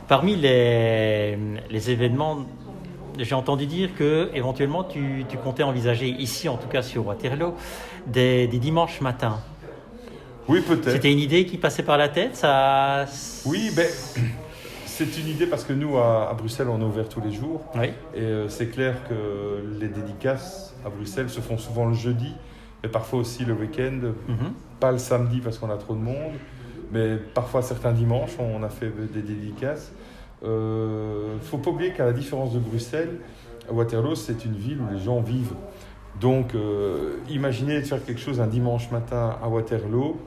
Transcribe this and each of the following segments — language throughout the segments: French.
Parmi les événements, j'ai entendu dire que éventuellement tu comptais envisager ici, en tout cas sur Waterloo, des dimanches matins. Oui, peut-être. C'était une idée qui passait par la tête, ça. Oui, ben, c'est une idée parce que nous, à Bruxelles, on est ouvert tous les jours. Oui. Et c'est clair que les dédicaces à Bruxelles se font souvent le jeudi, mais parfois aussi le week-end. Mhm. Pas le samedi parce qu'on a trop de monde, mais parfois certains dimanches, on a fait des dédicaces. Faut pas oublier qu'à la différence de Bruxelles, Waterloo, c'est une ville où les gens vivent. Donc, imaginez de faire quelque chose un dimanche matin à Waterloo,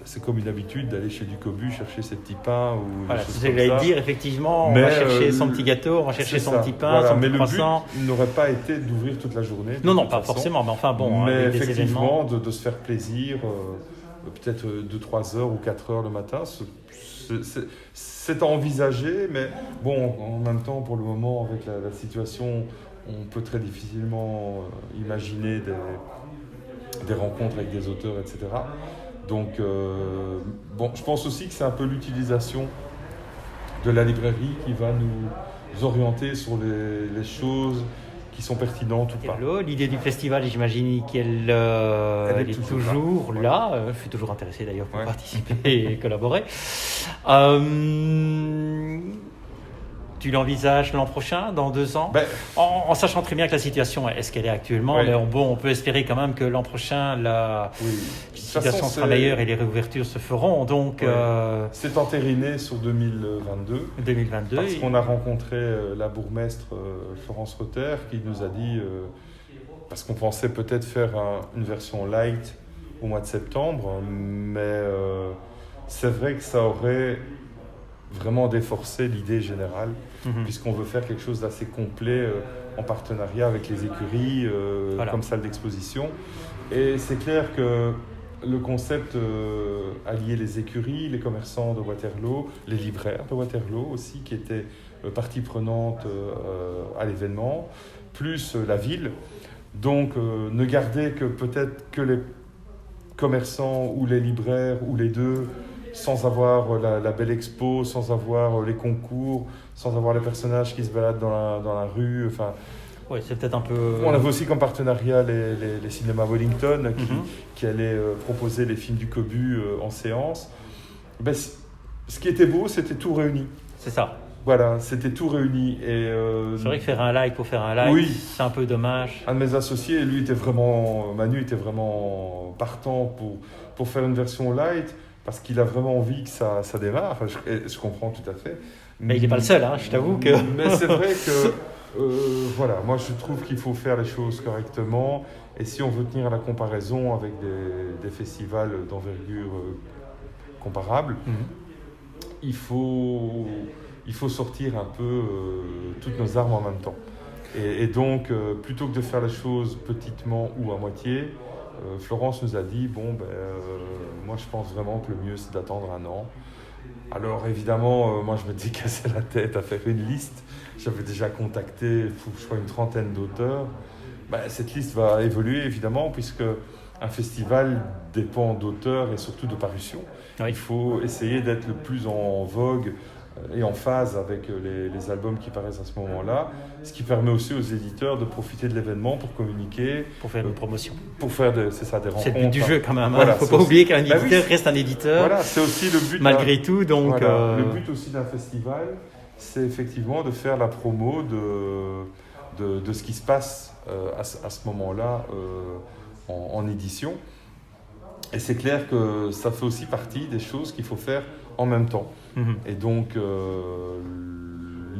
c'est comme une habitude d'aller chez du cobu chercher ses petits pains ou Voilà, des choses c'est ce que comme j'allais ça. dire, effectivement, Mais, on va chercher son petit gâteau, on va chercher c'est son ça. petit pain, Voilà, son mais petit le croissant. but n'aurait pas été d'ouvrir toute la journée. Non, de non, toute pas façon. forcément, mais enfin bon, Mais avec des effectivement, événements. de se faire plaisir, peut-être 2-3 heures ou 4 heures le matin, c'est à envisager, mais bon, en même temps, pour le moment, avec la situation, on peut très difficilement imaginer des rencontres avec des auteurs, etc. Donc, bon, je pense aussi que c'est un peu l'utilisation de la librairie qui va nous orienter sur les choses qui sont pertinentes ou pas. Waterloo, l'idée du festival, j'imagine qu'elle Elle est est toujours là. là. Je suis toujours intéressé d'ailleurs pour Ouais. participer et collaborer. Tu l'envisages l'an prochain, dans 2 ans, Ben, en sachant très bien que la situation est ce qu'elle est actuellement, Ouais. mais bon, on peut espérer quand même que l'an prochain, la oui. De toute situation façon, sera meilleure et les réouvertures se feront. Donc, Ouais. C'est entériné sur 2022. 2022. Parce qu'on a rencontré la bourgmestre Florence Rotter qui nous a dit, parce qu'on pensait peut-être faire une version light au mois de septembre, mais c'est vrai que ça aurait vraiment déforcé l'idée générale, puisqu'on veut faire quelque chose d'assez complet en partenariat avec les écuries Voilà. comme salle d'exposition. Et c'est clair que le concept alliait les écuries, les commerçants de Waterloo, les libraires de Waterloo aussi, qui étaient partie prenante à l'événement, plus la ville. Donc ne garder que peut-être que les commerçants ou les libraires ou les deux, sans avoir la belle expo, sans avoir les concours, sans avoir les personnages qui se baladent dans la rue. Enfin, Oui, c'est peut-être un peu. on avait aussi comme partenariat les cinémas Wellington qui allaient proposer les films du Cobu en séance. Ben, ce qui était beau, c'était tout réuni. C'est ça. Voilà, c'était tout réuni. Et, C'est vrai que faire un like pour faire un like, Oui. c'est un peu dommage. un de mes associés, lui Manu était vraiment partant pour faire une version light parce qu'il a vraiment envie que ça démarre. Je comprends tout à fait. Mais il n'est pas le seul, hein, je t'avoue que. Mais c'est vrai que, voilà, moi je trouve qu'il faut faire les choses correctement. Et si on veut tenir à la comparaison avec des festivals d'envergure comparable, il faut sortir un peu toutes nos armes en même temps. Et donc, plutôt que de faire les choses petitement ou à moitié, Florence nous a dit, moi je pense vraiment que le mieux c'est d'attendre 1 an. Alors évidemment, moi je m'étais cassé la tête à faire une liste. J'avais déjà contacté, je crois, une 30aine d'auteurs. Cette liste va évoluer évidemment, puisque un festival dépend d'auteurs et surtout de parutions. Oui. Il faut essayer d'être le plus en vogue et en phase avec les albums qui paraissent à ce moment-là, ce qui permet aussi aux éditeurs de profiter de l'événement pour communiquer, Pour faire une promotion. pour faire des rencontres. C'est le but du jeu quand même. Il Voilà, ne faut c'est pas aussi- oublier qu'un Bah oui, éditeur reste un éditeur, Voilà, c'est aussi le but. malgré tout. Donc, Voilà. Le but aussi d'un festival, c'est effectivement de faire la promo de ce qui se passe à ce moment-là en édition. Et c'est clair que ça fait aussi partie des choses qu'il faut faire en même temps. Et donc,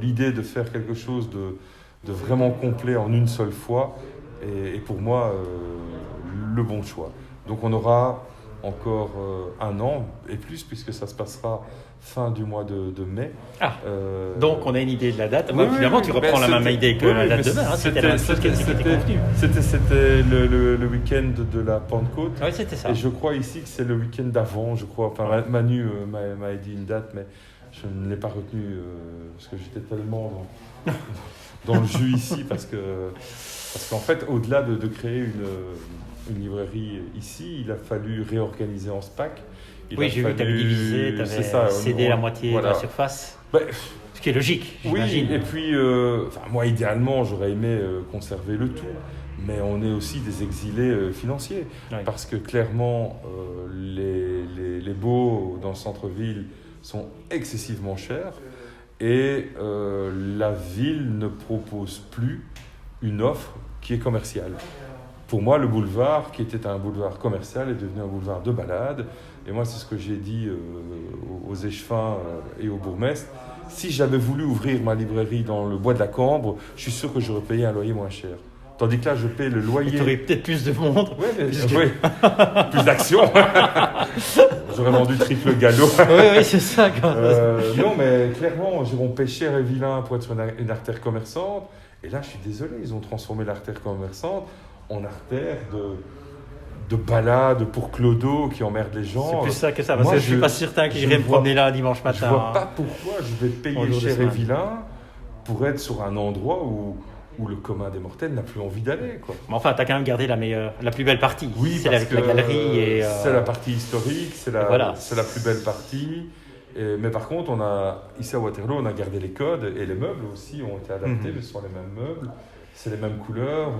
l'idée de faire quelque chose de vraiment complet en une seule fois est pour moi le bon choix. Donc on aura encore 1 an et plus, puisque ça se passera fin du mois de mai. donc, on a une idée de la date. Oui, Finalement, oui, tu oui. reprends la même C'était- idée que oui, la oui, date mais de mai. C'était la même chose qui était convenue. C'était le week-end de la Pentecôte. Oui, c'était ça. Et je crois ici que c'est le week-end d'avant, je crois. Enfin, Manu m'a dit une date, mais je ne l'ai pas retenue parce que j'étais tellement dans le jus ici, parce qu'en fait, au-delà de créer une librairie ici, il a fallu réorganiser en SPAC. Oui, j'ai vu que tu avais divisé, tu avais cédé la moitié de la surface. Ben, ce qui est logique, j'imagine. Oui, et puis, moi, idéalement, j'aurais aimé conserver le tout. Mais on est aussi des exilés financiers. Oui. Parce que clairement, les baux dans le centre-ville sont excessivement chers. Et la ville ne propose plus une offre qui est commerciale. Pour moi, le boulevard, qui était un boulevard commercial, est devenu un boulevard de balade. Et moi, c'est ce que j'ai dit aux échevins et au bourgmestre. Si j'avais voulu ouvrir ma librairie dans le bois de la Cambre, je suis sûr que j'aurais payé un loyer moins cher. Tandis que là, je paye le loyer. Tu aurais peut-être plus de monde. Plus d'action. J'aurais vendu triple galop. Oui, c'est ça. Non, mais clairement, Jérôme Pécher et Vilain pour être sur une artère commerçante. Et là, je suis désolé, ils ont transformé l'artère commerçante en artère de balade pour clodo qui emmerde les gens. C'est plus ça que ça, parce que je ne suis pas certain qu'ils iraient me promener là dimanche matin. Je ne vois pas pourquoi je vais payer cher et vilain pour être sur un endroit où le commun des mortels n'a plus envie d'aller, quoi. Mais enfin, tu as quand même gardé la plus belle partie. Oui, c'est avec la galerie. C'est la partie historique, c'est la plus belle partie. Mais par contre, ici à Waterloo, on a gardé les codes et les meubles aussi ont été adaptés, mais ce sont les mêmes meubles, c'est les mêmes couleurs,